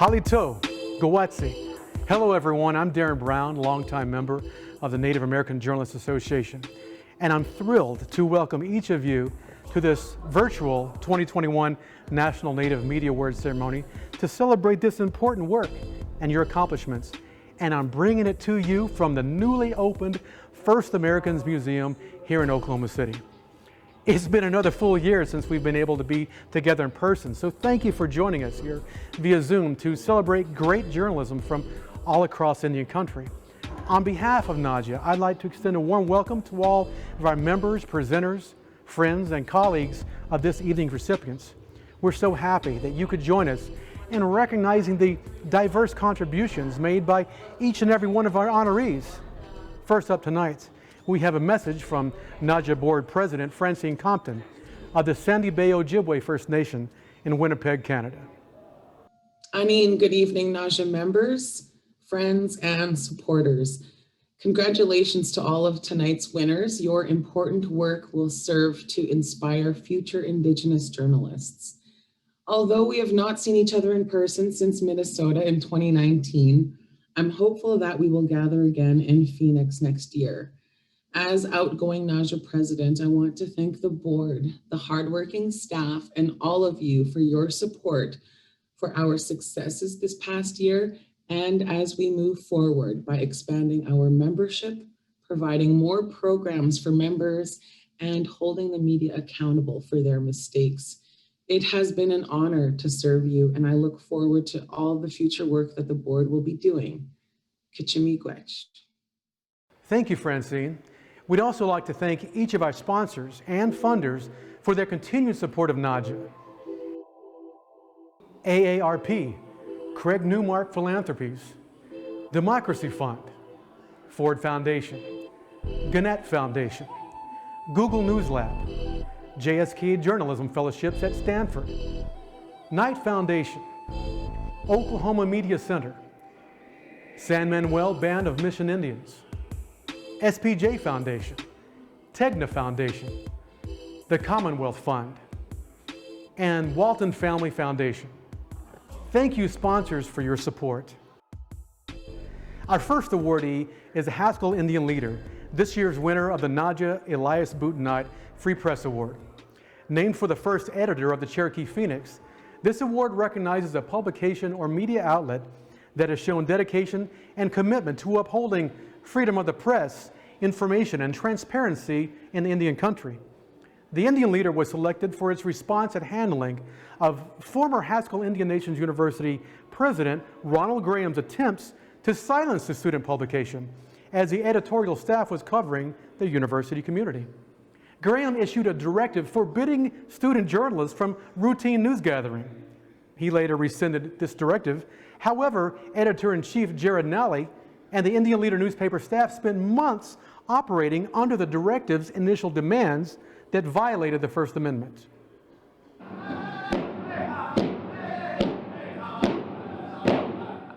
Halito, Gawatsi. Hello everyone, I'm Darren Brown, longtime member of the Native American Journalists Association, and I'm thrilled to welcome each of you to this virtual 2021 National Native Media Awards ceremony to celebrate this important work and your accomplishments. And I'm bringing it to you from the newly opened First Americans Museum here in Oklahoma City. It's been another full year since we've been able to be together in person, so thank you for joining us here via Zoom to celebrate great journalism from all across Indian country. On behalf of NAJA, I'd like to extend a warm welcome to all of our members, presenters, friends, and colleagues of this evening's recipients. We're so happy that you could join us in recognizing the diverse contributions made by each and every one of our honorees. First up tonight, we have a message from NAJA Board President Francine Compton of the Sandy Bay Ojibwe First Nation in Winnipeg, Canada. Anine, good evening, NAJA members, friends, and supporters. Congratulations to all of tonight's winners. Your important work will serve to inspire future Indigenous journalists. Although we have not seen each other in person since Minnesota in 2019, I'm hopeful that we will gather again in Phoenix next year. As outgoing NAJA president, I want to thank the board, the hardworking staff, and all of you for your support for our successes this past year and as we move forward by expanding our membership, providing more programs for members, and holding the media accountable for their mistakes. It has been an honor to serve you, and I look forward to all the future work that the board will be doing. Kichimiigwech. Thank you, Francine. We'd also like to thank each of our sponsors and funders for their continued support of NAJA. AARP, Craig Newmark Philanthropies, Democracy Fund, Ford Foundation, Gannett Foundation, Google News Lab, JSK Journalism Fellowships at Stanford, Knight Foundation, Oklahoma Media Center, San Manuel Band of Mission Indians, SPJ Foundation, Tegna Foundation, the Commonwealth Fund, and Walton Family Foundation. Thank you, sponsors, for your support. Our first awardee is a Haskell Indian leader, this year's winner of the NAJA Elias Boutenite Free Press Award. Named for the first editor of the Cherokee Phoenix, this award recognizes a publication or media outlet that has shown dedication and commitment to upholding freedom of the press, information, and transparency in Indian country. The Indian leader was selected for its response and handling of former Haskell Indian Nations University President Ronald Graham's attempts to silence the student publication as the editorial staff was covering the university community. Graham issued a directive forbidding student journalists from routine news gathering. He later rescinded this directive. However, Editor-in-Chief Jared Nally and the Indian Leader newspaper staff spent months operating under the directive's initial demands that violated the First Amendment.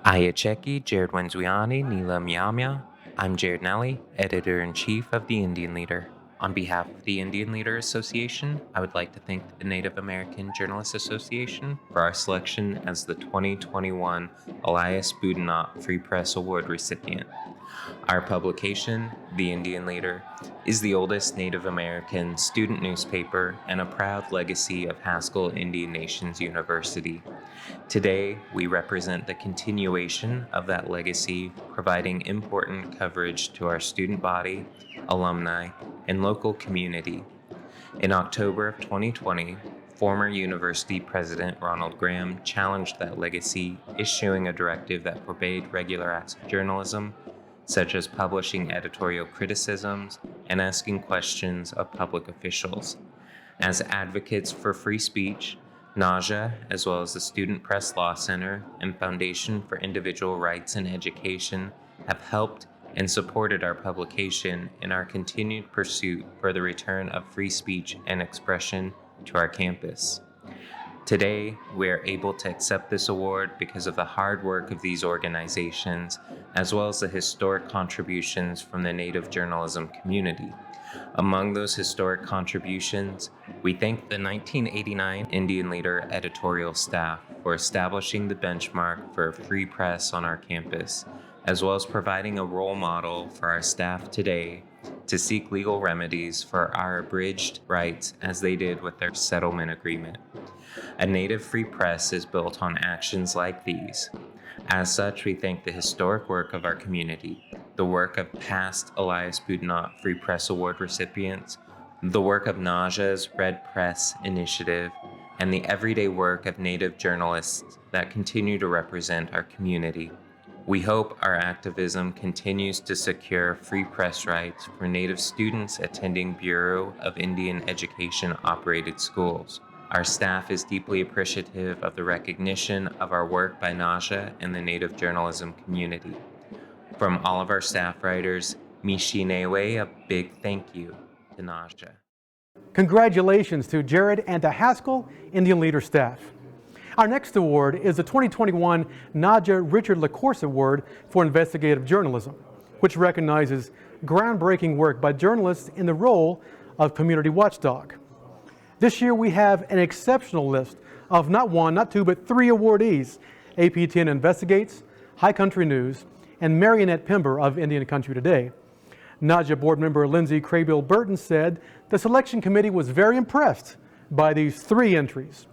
Ayacheki Jared Wenzwiani Nila Miamia. I'm Jared Nally, Editor-in-Chief of the Indian Leader. On behalf of the Indian Leader Association, I would like to thank the Native American Journalists Association for our selection as the 2021 Elias Boutenite Free Press Award recipient. Our publication, The Indian Leader, is the oldest Native American student newspaper and a proud legacy of Haskell Indian Nations University. Today, we represent the continuation of that legacy, providing important coverage to our student body, alumni, and local community. In October of 2020, former university president Ronald Graham challenged that legacy, issuing a directive that forbade regular acts of journalism, such as publishing editorial criticisms and asking questions of public officials. As advocates for free speech, NAJA, as well as the Student Press Law Center and Foundation for Individual Rights and Education, have helped and supported our publication in our continued pursuit for the return of free speech and expression to our campus. Today, we are able to accept this award because of the hard work of these organizations, as well as the historic contributions from the Native journalism community. Among those historic contributions, we thank the 1989 Indian Leader editorial staff for establishing the benchmark for a free press on our campus, as well as providing a role model for our staff today to seek legal remedies for our abridged rights as they did with their settlement agreement. A Native free press is built on actions like these. As such, we thank the historic work of our community, the work of past Elias Boudinot Free Press Award recipients, the work of Naja's Red Press Initiative, and the everyday work of Native journalists that continue to represent our community. We hope our activism continues to secure free press rights for Native students attending Bureau of Indian Education operated schools. Our staff is deeply appreciative of the recognition of our work by Naja and the Native journalism community. From all of our staff writers, Mishinewe, a big thank you to Naja. Congratulations to Jared and to Haskell Indian Leader staff. Our next award is the 2021 Naja Richard LaCourse Award for Investigative Journalism, which recognizes groundbreaking work by journalists in the role of community watchdog. This year we have an exceptional list of not one, not two, but three awardees: APTN Investigates, High Country News, and Marionette Pember of Indian Country Today. Naja board member Lindsay Craybill Burton said the selection committee was very impressed by these three entries.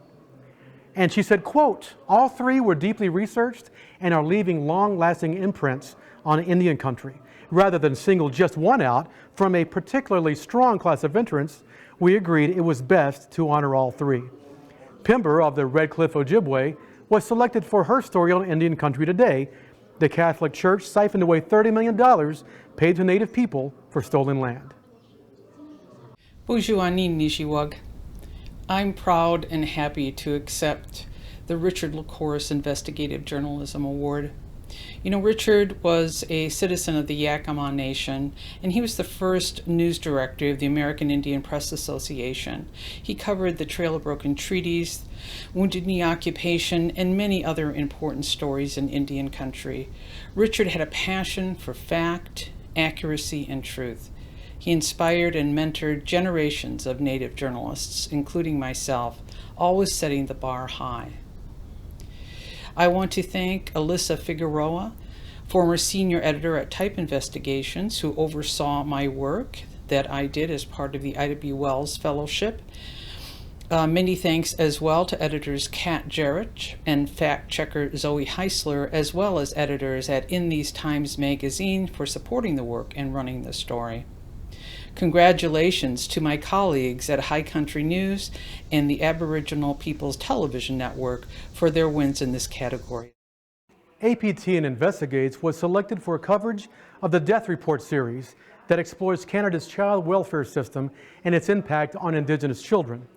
And she said, quote, "All three were deeply researched and are leaving long-lasting imprints on Indian country. Rather than single just one out from a particularly strong class of entrants, we agreed it was best to honor all three." Pember of the Red Cliff Ojibwe was selected for her story on Indian Country Today. The Catholic Church siphoned away $30 million paid to Native people for stolen land. Bujuani Nishiwag. I'm proud and happy to accept the Richard LaCourse Investigative Journalism Award. You know, Richard was a citizen of the Yakama Nation, and he was the first news director of the American Indian Press Association. He covered the Trail of Broken Treaties, Wounded Knee occupation, and many other important stories in Indian country. Richard had a passion for fact, accuracy, and truth. He inspired and mentored generations of Native journalists, including myself, always setting the bar high. I want to thank Alyssa Figueroa, former senior editor at Type Investigations, who oversaw my work that I did as part of the Ida B. Wells Fellowship. Many thanks as well to editors Kat Jarrett and fact checker Zoe Heisler, as well as editors at In These Times magazine for supporting the work and running the story. Congratulations to my colleagues at High Country News and the Aboriginal People's Television Network for their wins in this category. APTN Investigates was selected for coverage of the Death Report series that explores Canada's child welfare system and its impact on Indigenous children.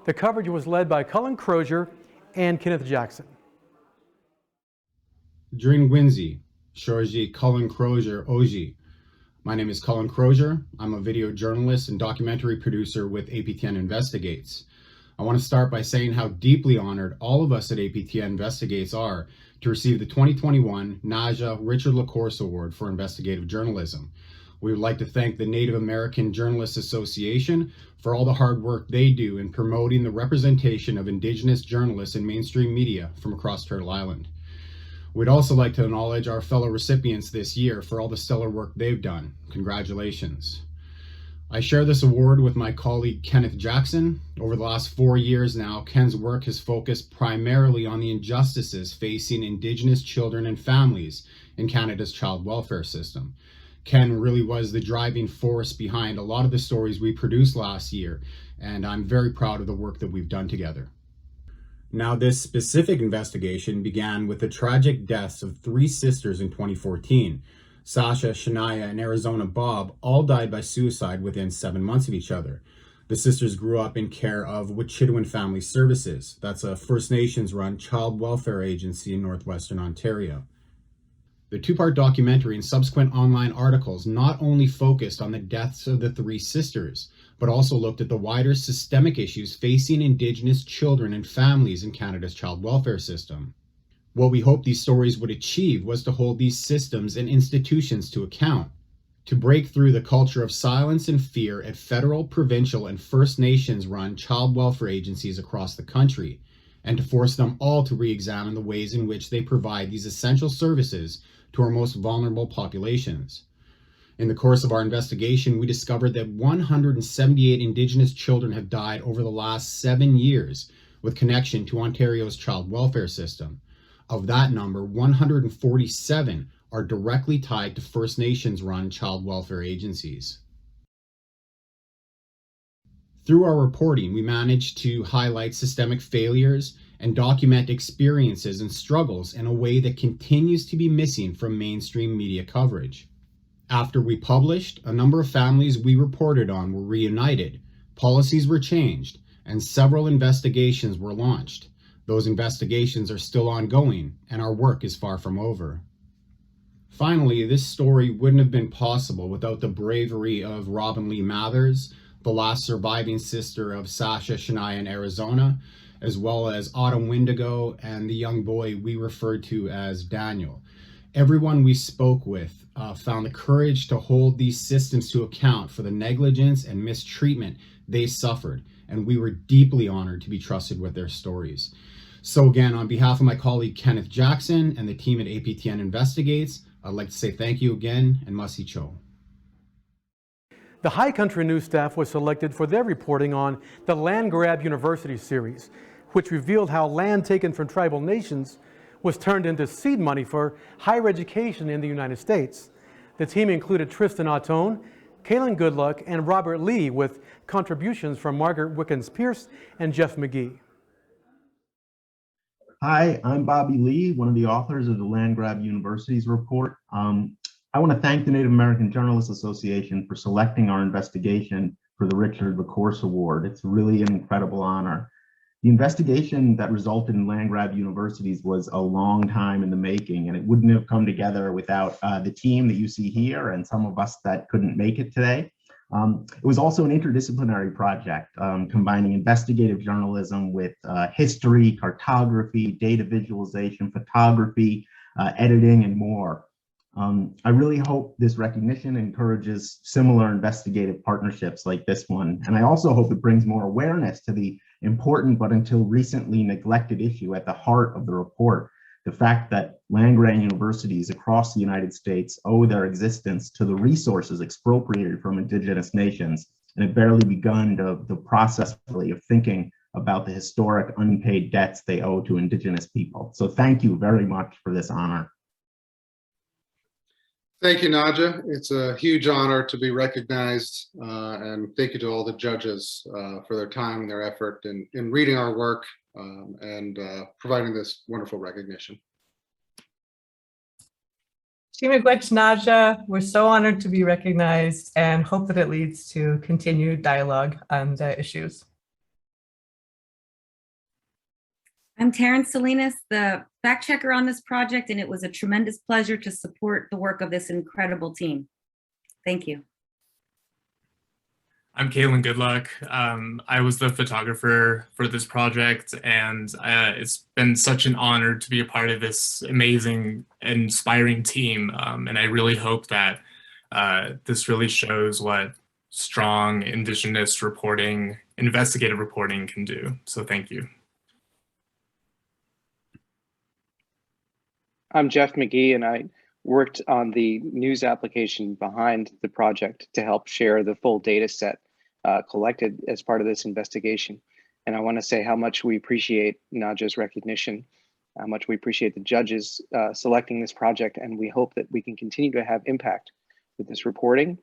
The coverage was led by Cullen Crozier and Kenneth Jackson. Drin Gwinzi, Shorji Cullen Crozier Oji. My name is Cullen Crozier. I'm a video journalist and documentary producer with APTN Investigates. I want to start by saying how deeply honored all of us at APTN Investigates are to receive the 2021 Naja Richard LaCourse Award for Investigative Journalism. We would like to thank the Native American Journalists Association for all the hard work they do in promoting the representation of Indigenous journalists in mainstream media from across Turtle Island. We'd also like to acknowledge our fellow recipients this year for all the stellar work they've done. Congratulations. I share this award with my colleague Kenneth Jackson. Over the last 4 years now, Ken's work has focused primarily on the injustices facing Indigenous children and families in Canada's child welfare system. Ken really was the driving force behind a lot of the stories we produced last year, and I'm very proud of the work that we've done together. Now, this specific investigation began with the tragic deaths of 3 sisters in 2014. Sasha, Shania, and Arizona Bob all died by suicide within 7 months of each other. The sisters grew up in care of Wet'suwet'en Family Services. That's a First Nations-run child welfare agency in northwestern Ontario. The two-part documentary and subsequent online articles not only focused on the deaths of the three sisters, but also looked at the wider systemic issues facing Indigenous children and families in Canada's child welfare system. What we hoped these stories would achieve was to hold these systems and institutions to account, to break through the culture of silence and fear at federal, provincial, and First Nations-run child welfare agencies across the country, and to force them all to re-examine the ways in which they provide these essential services to our most vulnerable populations. In the course of our investigation, we discovered that 178 Indigenous children have died over the last 7 years with connection to Ontario's child welfare system. Of that number, 147 are directly tied to First Nations-run child welfare agencies. Through our reporting, we managed to highlight systemic failures and document experiences and struggles in a way that continues to be missing from mainstream media coverage. After we published, a number of families we reported on were reunited, policies were changed, and several investigations were launched. Those investigations are still ongoing, and our work is far from over. Finally, this story wouldn't have been possible without the bravery of Robin Lee Mathers, the last surviving sister of Sasha Shania in Arizona, as well as Autumn Windigo and the young boy we referred to as Daniel. Everyone we spoke with found the courage to hold these systems to account for the negligence and mistreatment they suffered, and we were deeply honored to be trusted with their stories. So again, on behalf of my colleague Kenneth Jackson and the team at APTN Investigates, I'd like to say thank you again and Masi Cho. The High Country News staff was selected for their reporting on the Land Grab University series, which revealed how land taken from tribal nations was turned into seed money for higher education in the United States. The team included Tristan Autone, Kaylin Goodluck, and Robert Lee, with contributions from Margaret Wickens-Pierce and Jeff McGee. Hi, I'm Bobby Lee, one of the authors of the Land Grab Universities report. I want to thank the Native American Journalists Association for selecting our investigation for the Richard LaCourse Award. It's really an incredible honor. The investigation that resulted in Land Grab Universities was a long time in the making, and it wouldn't have come together without the team that you see here and some of us that couldn't make it today. It was also an interdisciplinary project, combining investigative journalism with history, cartography, data visualization, photography, editing, and more. I really hope this recognition encourages similar investigative partnerships like this one. And I also hope it brings more awareness to the important but until recently neglected issue at the heart of the report, the fact that land-grant universities across the United States owe their existence to the resources expropriated from Indigenous nations, and have barely begun the process really of thinking about the historic unpaid debts they owe to Indigenous people. So thank you very much for this honor. Thank you, Nadja. It's a huge honor to be recognized, and thank you to all the judges for their time and their effort in reading our work and providing this wonderful recognition. Miigwech Nadja, we're so honored to be recognized and hope that it leads to continued dialogue on the issues. I'm Terrence Salinas, the fact checker on this project, and it was a tremendous pleasure to support the work of this incredible team. Thank you. I'm Kaylin Goodluck. I was the photographer for this project, and it's been such an honor to be a part of this amazing, inspiring team. And I really hope that this really shows what strong Indigenous reporting, investigative reporting can do. So thank you. I'm Jeff McGee, and I worked on the news application behind the project to help share the full data set collected as part of this investigation. And I want to say how much we appreciate Nadja's recognition, how much we appreciate the judges selecting this project, and we hope that we can continue to have impact with this reporting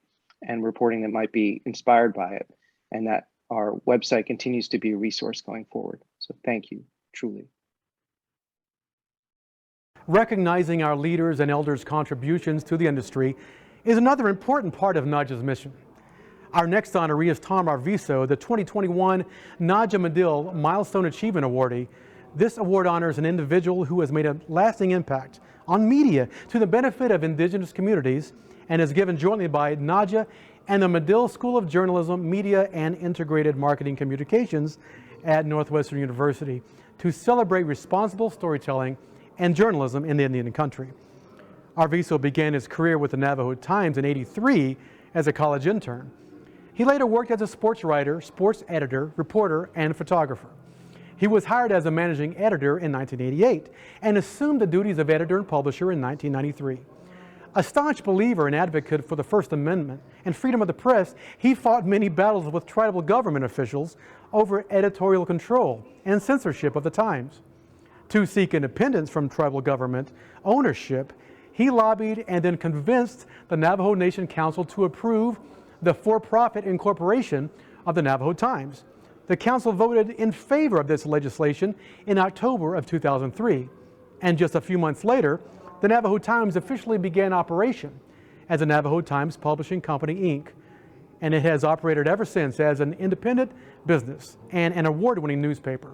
and reporting that might be inspired by it, and that our website continues to be a resource going forward. So thank you, truly. Recognizing our leaders and elders' contributions to the industry is another important part of Nadja's mission. Our next honoree is Tom Arviso, the 2021 Nadja Medill Milestone Achievement Awardee. This award honors an individual who has made a lasting impact on media to the benefit of indigenous communities and is given jointly by NAJA and the Medill School of Journalism, Media, and Integrated Marketing Communications at Northwestern University to celebrate responsible storytelling and journalism in the Indian country. Arvizo began his career with the Navajo Times in '83 as a college intern. He later worked as a sports writer, sports editor, reporter, and photographer. He was hired as a managing editor in 1988 and assumed the duties of editor and publisher in 1993. A staunch believer and advocate for the First Amendment and freedom of the press, he fought many battles with tribal government officials over editorial control and censorship of the Times. To seek independence from tribal government ownership, he lobbied and then convinced the Navajo Nation Council to approve the for-profit incorporation of the Navajo Times. The council voted in favor of this legislation in October of 2003, and just a few months later, the Navajo Times officially began operation as the Navajo Times Publishing Company, Inc., and it has operated ever since as an independent business and an award-winning newspaper.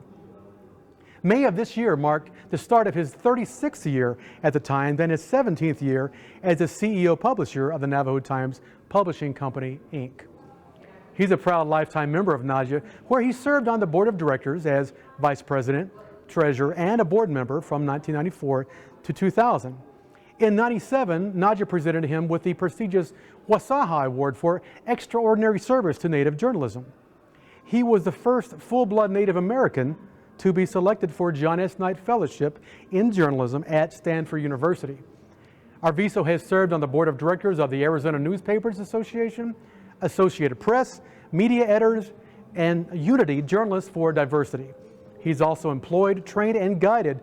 May of this year marked the start of his 36th year at the Times and his 17th year as the CEO publisher of the Navajo Times Publishing Company, Inc. He's a proud lifetime member of NAJA, where he served on the board of directors as vice president, treasurer, and a board member from 1994 to 2000. In '97, NAJA presented him with the prestigious Wasaha Award for extraordinary service to Native journalism. He was the first full-blood Native American to be selected for John S. Knight Fellowship in Journalism at Stanford University. Arvizo has served on the board of directors of the Arizona Newspapers Association, Associated Press, Media Editors, and Unity Journalists for Diversity. He's also employed, trained, and guided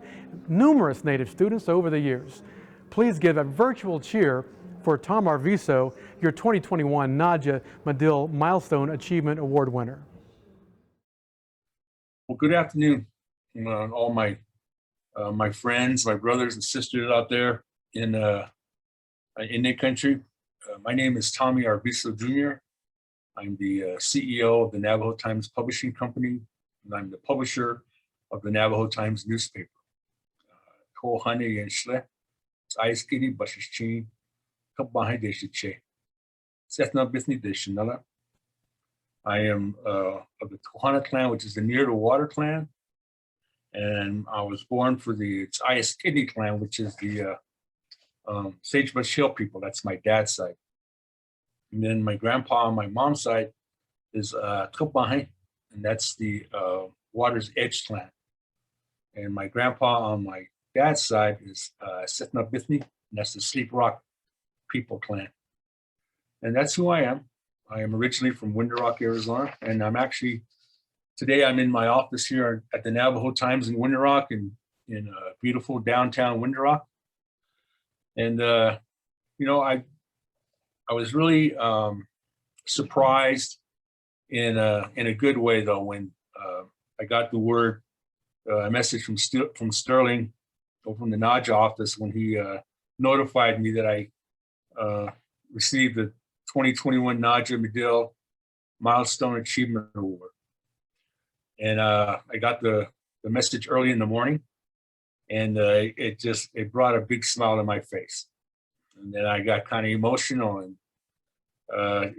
numerous Native students over the years. Please give a virtual cheer for Tom Arvizo, your 2021 NAJA Medill Milestone Achievement Award winner. Well, good afternoon, all my my friends, my brothers and sisters out there in Indian country. My name is Tommy Arvizo Jr. I'm the CEO of the Navajo Times Publishing Company, and I'm the publisher of the Navajo Times newspaper. Kohane Yenshle, Aiskiri Bashichin, Kabahe Deshiche, Setna Bithni Deshinala. I am of the Tohono clan, which is the near to water clan. And I was born for the Aiskiri clan, which is the Sagebrush Hill people. That's my dad's side. And then my grandpa on my mom's side is Kabahe, and that's the Water's Edge clan. And my grandpa on my dad's side is Setna Bithni, and that's the Sleep Rock people clan. And that's who I am. I am originally from Winter Rock, Arizona, and today I'm in my office here at the Navajo Times in Winter Rock in beautiful downtown Winter Rock. And, you know, I was really surprised in a good way though, when I got the word, a message from Sterling or from the NAJA office when he notified me that I received the 2021 NAJA Medill Milestone Achievement Award. And I got the message early in the morning, and it brought a big smile to my face. And then I got kind of emotional, and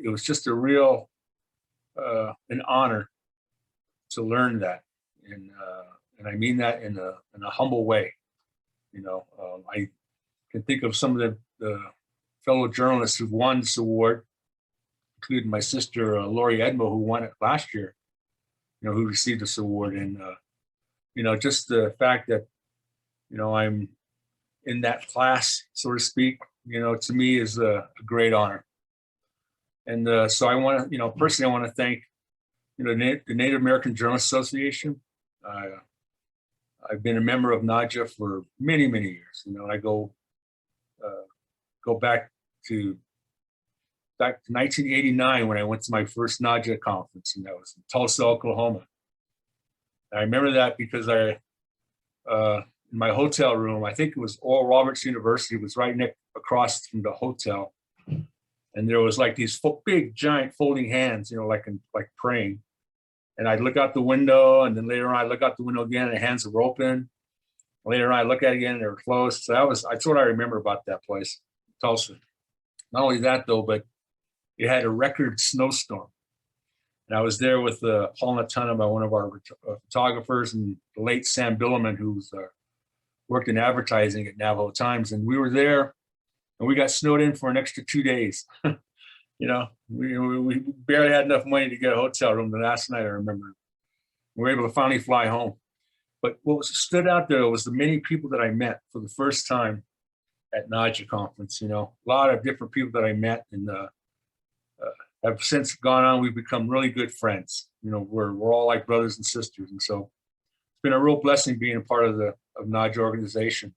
it was just a real an honor to learn that, and I mean that in a humble way. You know, I can think of some of the fellow journalists who've won this award, including my sister Lori Edmo, who won it last year. You know, who received this award, and you know, just the fact that, you know, I'm in that class, so to speak, you know, to me is a great honor. And so I want to, you know, personally, I want to thank, you know, the Native American Journalists Association. I've been a member of NAJA for many, many years. You know, I go back to 1989 when I went to my first NAJA conference, and that was in Tulsa, Oklahoma. I remember that because in my hotel room, I think it was Oral Roberts University, was right across from the hotel. And there was like these big, giant folding hands, you know, like praying. And I'd look out the window, and then later on I'd look out the window again, and the hands were open. Later on, I look at it again, and they were closed. So that's what I remember about that place, Tulsa. Not only that though, but it had a record snowstorm. And I was there with Paul Natunam, one of our photographers, and the late Sam Billerman, who's worked in advertising at Navajo Times. And we were there, and we got snowed in for an extra 2 days. You know, we barely had enough money to get a hotel room the last night, I remember. We were able to finally fly home. But what stood out there was the many people that I met for the first time at NAJA conference. You know, a lot of different people that I met, and have since gone on. We've become really good friends. You know, we're all like brothers and sisters, and so it's been a real blessing being a part of the NAJA organization.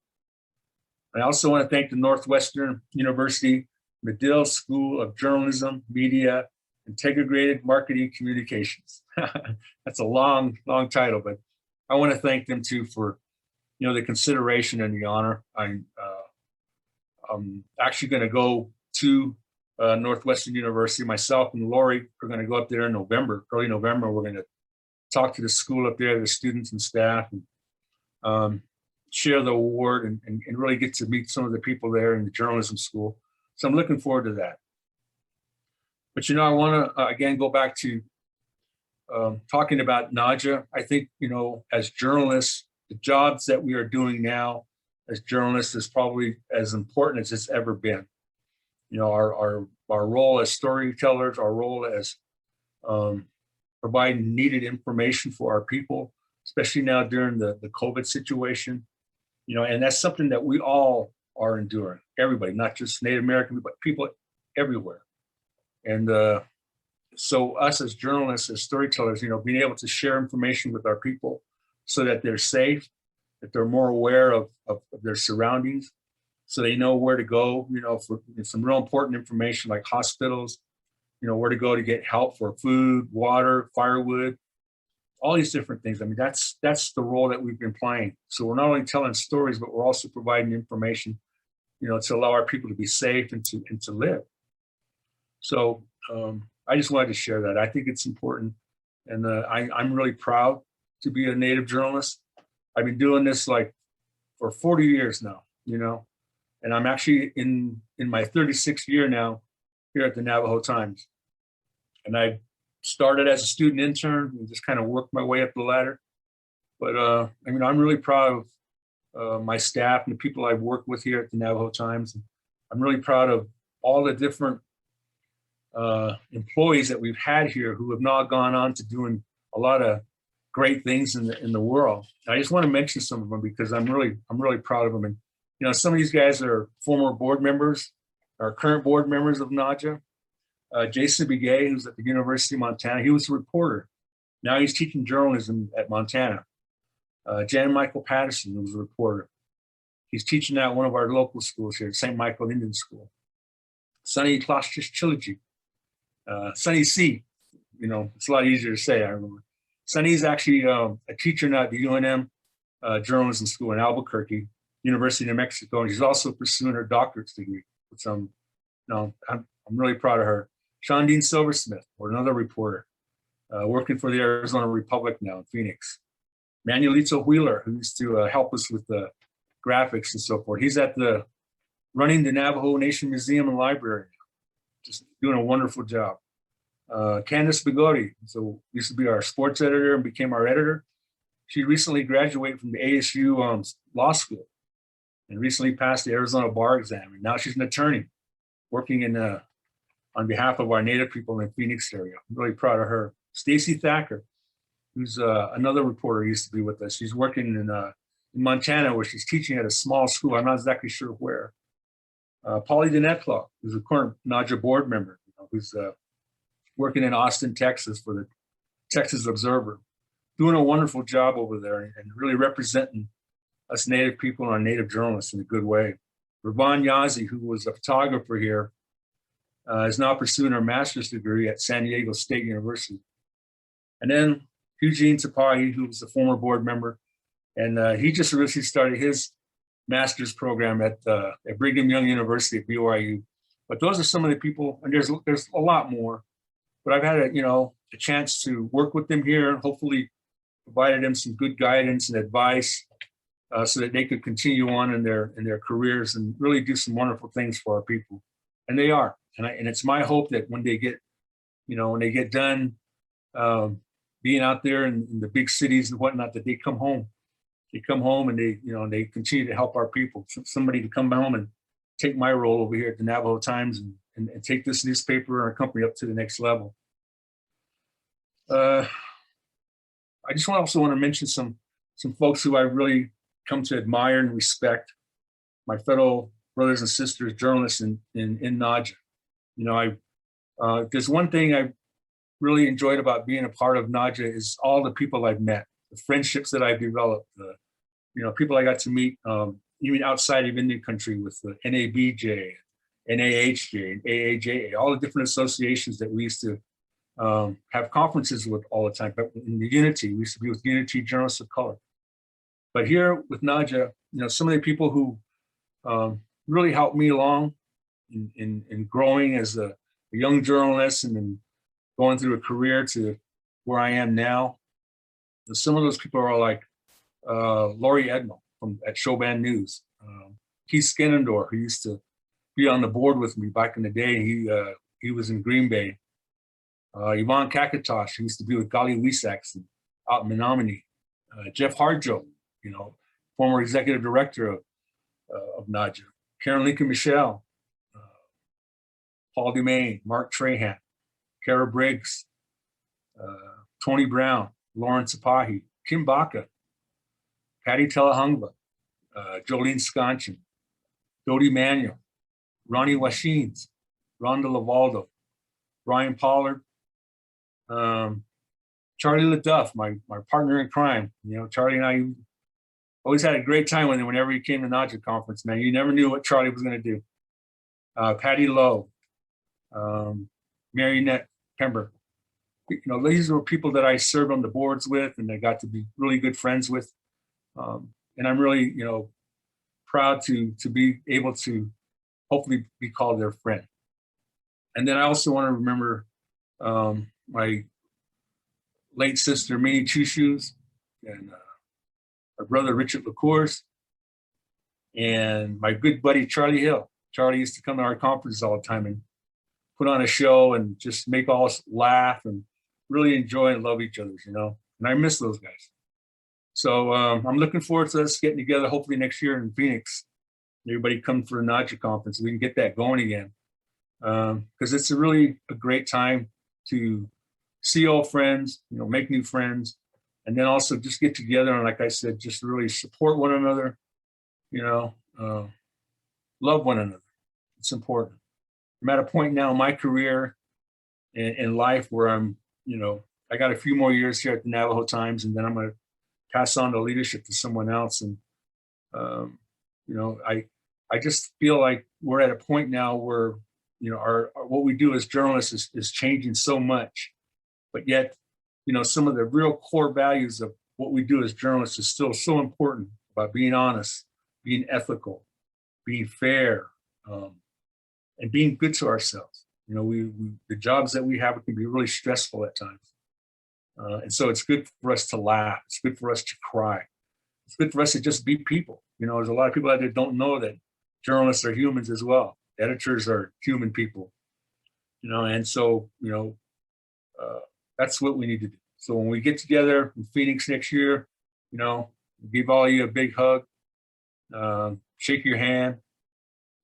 I also want to thank the Northwestern University Medill School of Journalism, Media, Integrated Marketing Communications. That's a long title, but I want to thank them too for, you know, the consideration and the honor. I'm actually going to go to Northwestern University. Myself and Lori are going to go up there in November, early November. We're going to talk to the school up there, the students and staff, and share the award and really get to meet some of the people there in the journalism school. So I'm looking forward to that. But, you know, I want to, again, go back to talking about NAJA. I think, you know, as journalists, the jobs that we are doing now as journalists is probably as important as it's ever been. You know, our role as storytellers, our role as providing needed information for our people, especially now during the COVID situation, you know, and that's something that we all are enduring, everybody, not just Native American, but people everywhere. And so us as journalists, as storytellers, you know, being able to share information with our people so that they're safe, that they're more aware of their surroundings, so they know where to go, you know, for some real important information like hospitals, you know, where to go to get help for food, water, firewood, all these different things. I mean, that's the role that we've been playing. So we're not only telling stories, but we're also providing information, you know, to allow our people to be safe and to live. So I just wanted to share that. I think it's important. And I'm really proud to be a Native journalist. I've been doing this like for 40 years now, you know, and I'm actually in my 36th year now here at the Navajo Times. And I started as a student intern and just kind of worked my way up the ladder. But I mean, I'm really proud of my staff and the people I've worked with here at the Navajo Times. I'm really proud of all the different employees that we've had here who have now gone on to doing a lot of great things in the world. I just want to mention some of them because I'm really proud of them. And you know, some of these guys are former board members, or current board members of NAJA. Jason Begay, who's at the University of Montana, he was a reporter. Now he's teaching journalism at Montana. Jan Michael Patterson, who's a reporter. He's teaching at one of our local schools here, St. Michael Indian School. Sonny Klostish Chilaji. Sonny C, you know, it's a lot easier to say, I remember. Sonny's actually a teacher now at the UNM Journalism School in Albuquerque, University of New Mexico, and she's also pursuing her doctorate's degree, which I'm really proud of her. Shondine Silversmith, or another reporter, working for the Arizona Republic now in Phoenix. Manuelito Wheeler, who used to help us with the graphics and so forth. He's running the Navajo Nation Museum and Library, just doing a wonderful job. Candace Bigori, so used to be our sports editor and became our editor. She recently graduated from the ASU Law School and recently passed the Arizona bar exam. And now she's an attorney working on behalf of our Native people in the Phoenix area. I'm really proud of her. Stacy Thacker, who's another reporter, used to be with us. She's working in Montana, where she's teaching at a small school. I'm not exactly sure where. Polly Denetlaw, who's a current NAJA board member, you know, who's working in Austin, Texas for the Texas Observer, doing a wonderful job over there and really representing us Native people and our Native journalists in a good way. Ravon Yazzie, who was a photographer here, is now pursuing her master's degree at San Diego State University. And then Eugene Tapahi, who was a former board member, and he just recently started his master's program at Brigham Young University at BYU. But those are some of the people, and there's a lot more. But I've had a chance to work with them here and hopefully provided them some good guidance and advice so that they could continue on in their careers and really do some wonderful things for our people. And they are. And it's my hope that when they get, when they get done being out there in the big cities and whatnot, that they come home. They come home and they continue to help our people. Somebody to come home and take my role over here at the Navajo Times and take this newspaper and our company up to the next level. I just also want to mention some folks who I really come to admire and respect. My fellow brothers and sisters, journalists in NAJA. There's one thing I really enjoyed about being a part of NAJA is all the people I've met, the friendships that I've developed, people I got to meet even outside of Indian country with the NABJ, NAHJ, and AAJA, all the different associations that we used to have conferences with all the time. But in the Unity, we used to be with Unity Journalists of Color. But here with NAJA, some of the people who really helped me along in growing as a young journalist and then going through a career to where I am now. And some of those people are like Laurie Edmo at Showband News, Keith Skenendor, who used to be on the board with me back in the day. He was in Green Bay. Yvonne Kakatosh, who used to be with Gali Wisaks out in Menominee. Jeff Harjo, former executive director of NAJA. Karen Lincoln Michelle, Paul Dumaine, Mark Trahan, Kara Briggs, Tony Brown, Lauren Sapahi, Kim Baca, Patty Telehungva, Jolene Sconchin, Dodie Manuel, Ronnie Washines, Rhonda Lavaldo, Brian Pollard, Charlie LaDuff, my partner in crime. Charlie and I always had a great time whenever he came to NAJA conference, man. You never knew what Charlie was going to do. Patty Lowe, Marionette Pember. These were people that I served on the boards with and I got to be really good friends with. And I'm really, proud to be able to hopefully be called their friend. And then I also want to remember my late sister, Minnie Two Shoes, and my brother, Richard LaCourse, and my good buddy, Charlie Hill. Charlie used to come to our conferences all the time and put on a show and just make all us laugh and really enjoy and love each other, And I miss those guys. So I'm looking forward to us getting together, hopefully next year in Phoenix. Everybody come for a NAJA conference. We can get that going again. Because it's really a great time to see old friends, make new friends, and then also just get together and, like I said, just really support one another, love one another. It's important. I'm at a point now in my career in life where I'm, I got a few more years here at the Navajo Times, and then I'm going to pass on the leadership to someone else. And, I just feel like we're at a point now where, what we do as journalists is changing so much, but yet, some of the real core values of what we do as journalists is still so important about being honest, being ethical, being fair, and being good to ourselves. The jobs that we have can be really stressful at times. And so it's good for us to laugh. It's good for us to cry. It's good for us to just be people. There's a lot of people out there that don't know that journalists are humans as well. Editors are human people, and so, that's what we need to do. So when we get together in Phoenix next year, give all of you a big hug, shake your hand.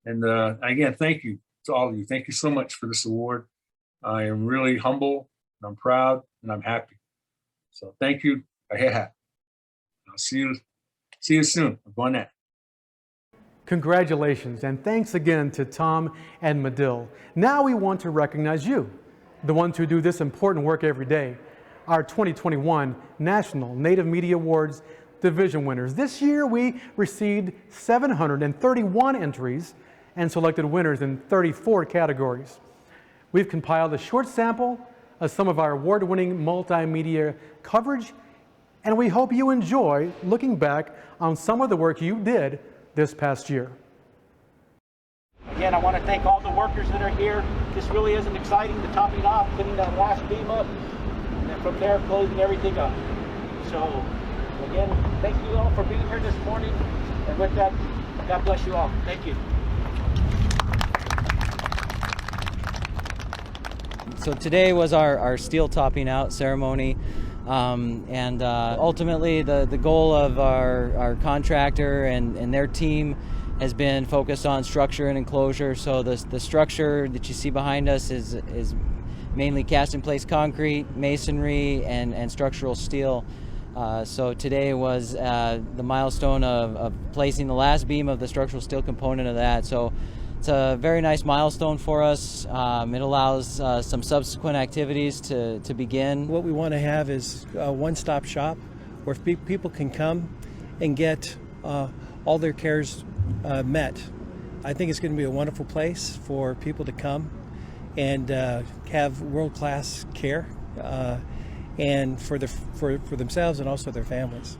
And again, thank you to all of you. Thank you so much for this award. I am really humble, and I'm proud, and I'm happy. So thank you. I'll see you soon. I'm going now. Congratulations, and thanks again to Tom and Medill. Now we want to recognize you, the ones who do this important work every day, our 2021 National Native Media Awards division winners. This year we received 731 entries and selected winners in 34 categories. We've compiled a short sample of some of our award-winning multimedia coverage, and we hope you enjoy looking back on some of the work you did this past year. Again, I want to thank all the workers that are here. This really isn't exciting, the topping off, putting that last beam up, and then from there closing everything up. So Again, thank you all for being here this morning. And with that, God bless you all. Thank you. So today was our steel topping out ceremony. Ultimately, the goal of our contractor and their team has been focused on structure and enclosure. So the structure that you see behind us is mainly cast-in-place concrete, masonry, and structural steel. So today was the milestone of placing the last beam of the structural steel component of that. So it's a very nice milestone for us. It allows some subsequent activities to begin. What we want to have is a one-stop shop where people can come and get all their cares met. I think it's going to be a wonderful place for people to come and have world-class care and for themselves and also their families.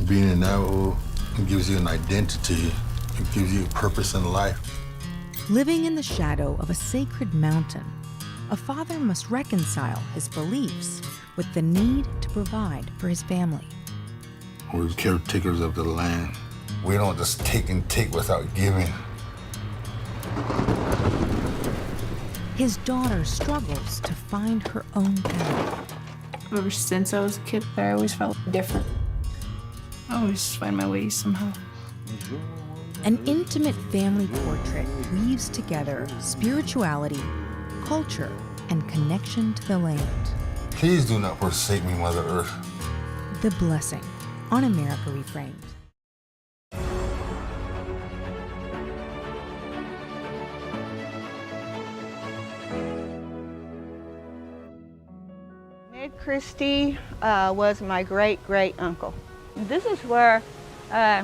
Being in Navajo gives you an identity. It gives you purpose in life. Living in the shadow of a sacred mountain, a father must reconcile his beliefs with the need to provide for his family. We're caretakers of the land. We don't just take and take without giving. His daughter struggles to find her own path. Ever since I was a kid, I always felt different. I always find my way somehow. An intimate family portrait weaves together spirituality, culture, and connection to the land. Please do not forsake me, Mother Earth. The Blessing on America Reframed. Ned Christie was my great-great-uncle. This is where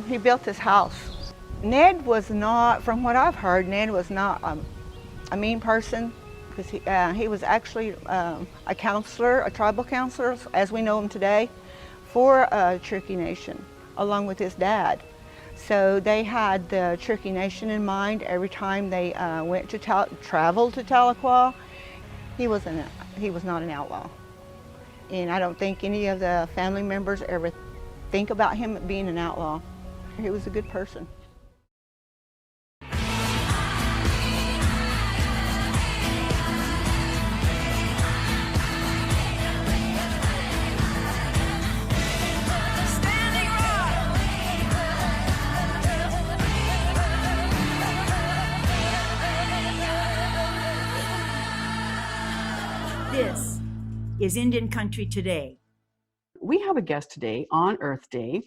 he built his house. Ned was not, from what I've heard, Ned was not a mean person, because he was actually a counselor, a tribal counselor, as we know him today, for Cherokee Nation, along with his dad. So they had the Cherokee Nation in mind every time they went to traveled to Tahlequah. He was not an outlaw. And I don't think any of the family members ever think about him being an outlaw. He was a good person. This is Indian Country Today. We have a guest today on Earth Day,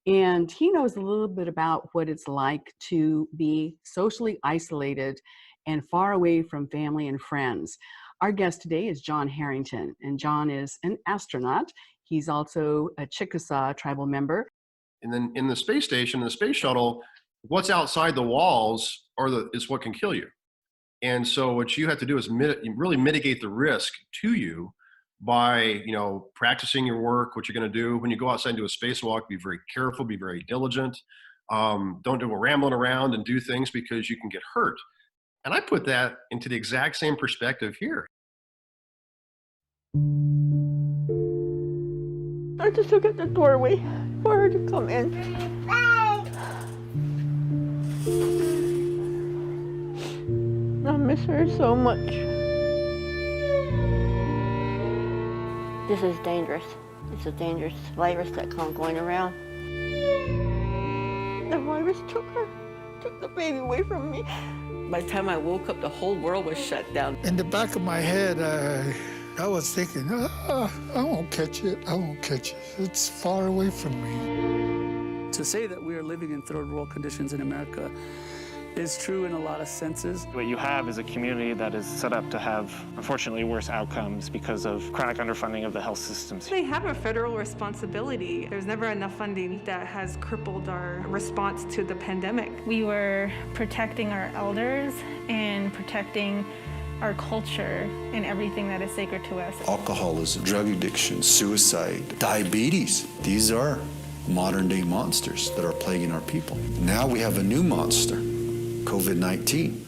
and he knows a little bit about what it's like to be socially isolated and far away from family and friends. Our guest today is John Harrington, and John is an astronaut. He's also a Chickasaw tribal member. And then in the space station, in the space shuttle, what's outside the walls is what can kill you. And so what you have to do is really mitigate the risk to you by, practicing your work, what you're going to do. When you go outside and do a spacewalk, be very careful, be very diligent. Don't go rambling around and do things because you can get hurt. And I put that into the exact same perspective here. I just look at the doorway for her to come in. I miss her so much. This is dangerous. It's a dangerous virus that comes going around. The virus took the baby away from me. By the time I woke up, the whole world was shut down. In the back of my head, I was thinking, I won't catch it. I won't catch it. It's far away from me. To say that we are living in third world conditions in America is true in a lot of senses. What you have is a community that is set up to have, unfortunately, worse outcomes because of chronic underfunding of the health systems. They have a federal responsibility. There's never enough funding that has crippled our response to the pandemic. We were protecting our elders and protecting our culture and everything that is sacred to us. Alcoholism, drug addiction, suicide, diabetes. These are modern-day monsters that are plaguing our people. Now we have a new monster, COVID-19.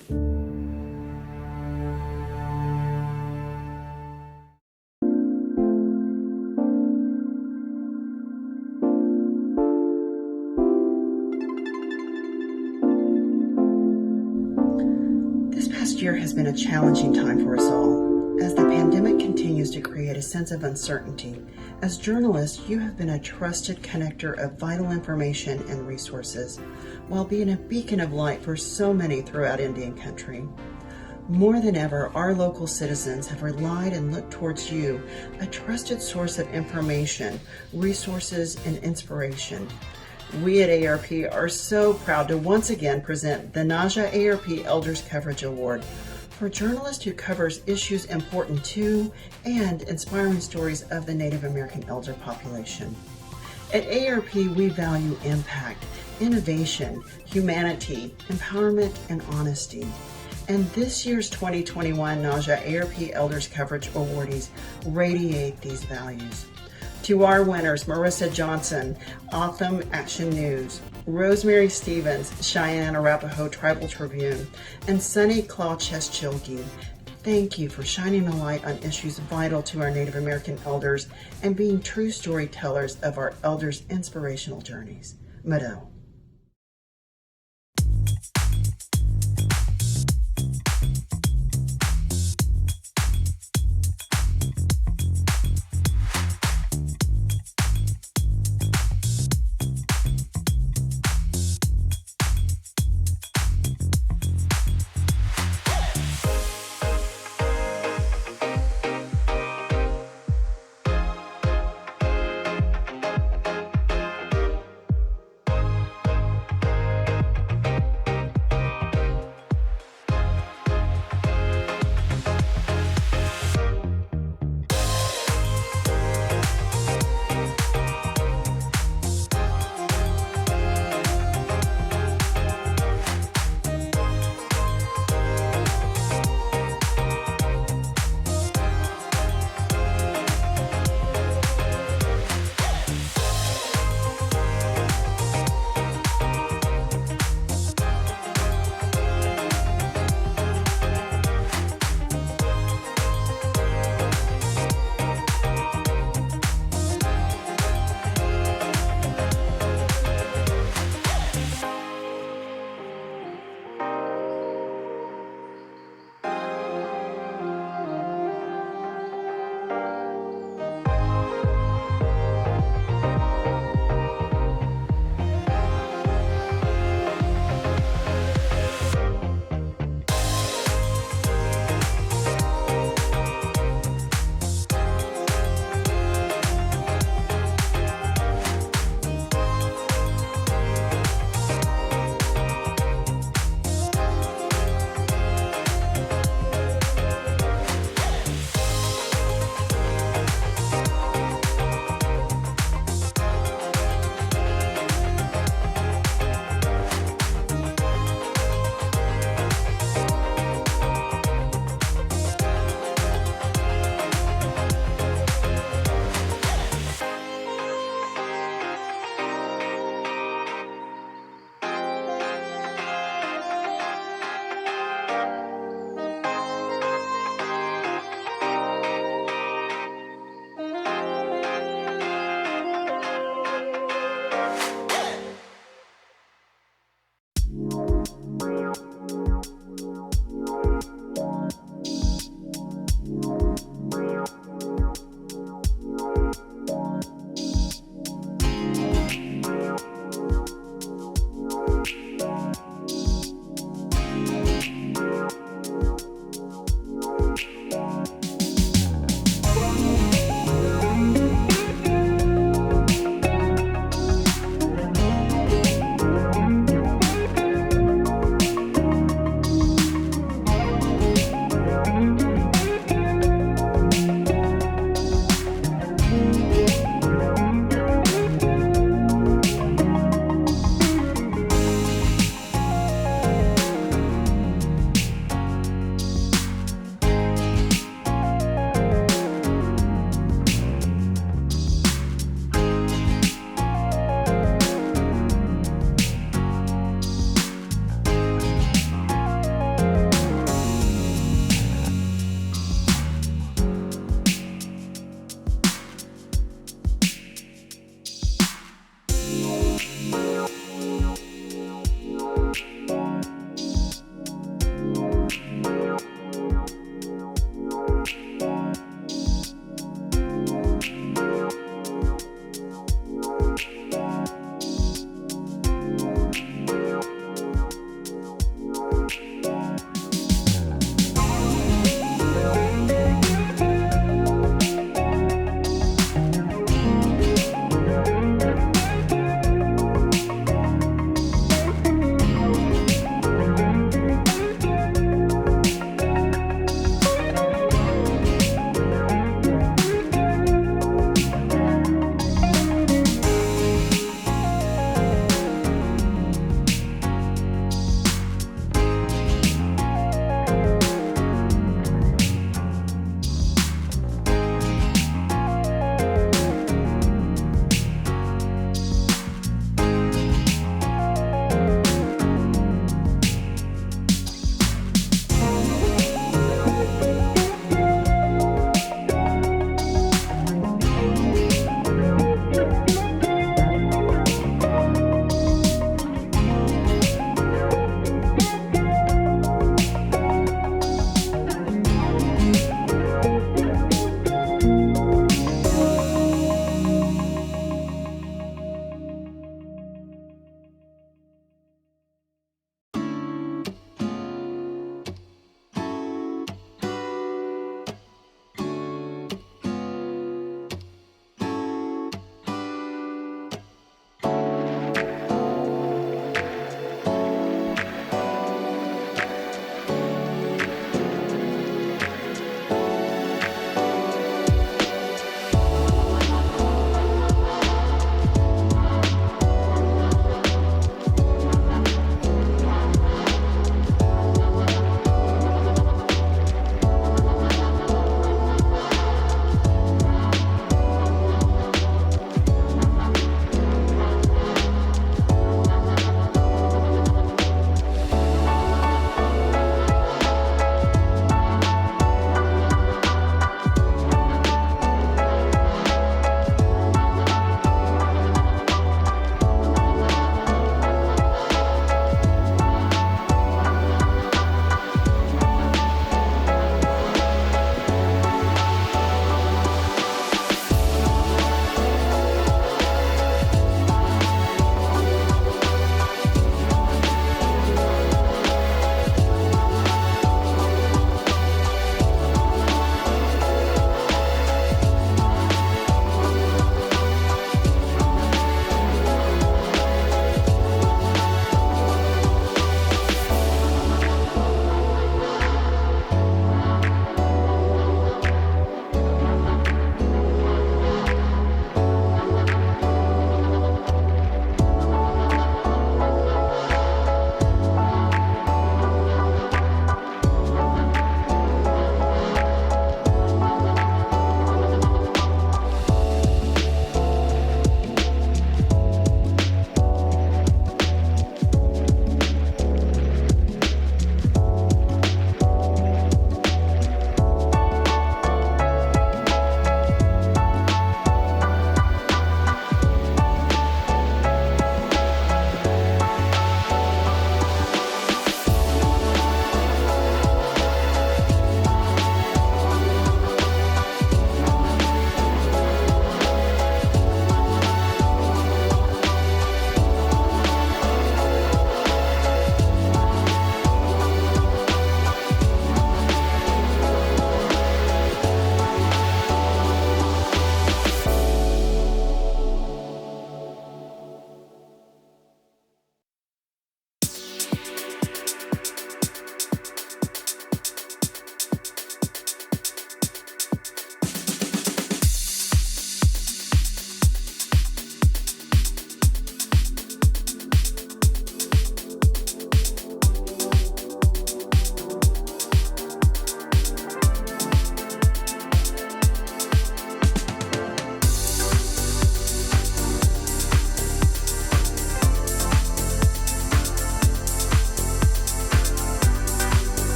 has been a challenging time for us all, as the pandemic continues to create a sense of uncertainty. As journalists, you have been a trusted connector of vital information and resources, while being a beacon of light for so many throughout Indian country. More than ever, our local citizens have relied and looked towards you, a trusted source of information, resources, and inspiration. We at ARP are so proud to once again present the NAJA ARP Elders Coverage Award for journalists who covers issues important to and inspiring stories of the Native American elder population. At ARP, we value impact, innovation, humanity, empowerment, and honesty. And this year's 2021 NAJA ARP Elders Coverage Awardees radiate these values. To our winners, Marissa Johnson, Otham Action News, Rosemary Stevens, Cheyenne Arapaho Tribal Tribune, and Sunny Claw-Cheschilgi, thank you for shining a light on issues vital to our Native American elders and being true storytellers of our elders' inspirational journeys. Mado.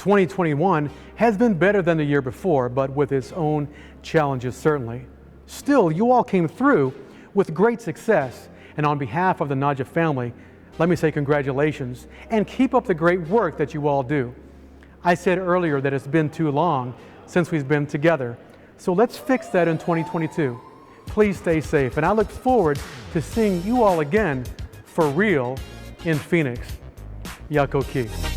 2021 has been better than the year before, but with its own challenges certainly. Still, you all came through with great success, and on behalf of the Nadja family, let me say congratulations and keep up the great work that you all do. I said earlier that it's been too long since we've been together, so let's fix that in 2022. Please stay safe, and I look forward to seeing you all again for real in Phoenix. Yako Ki.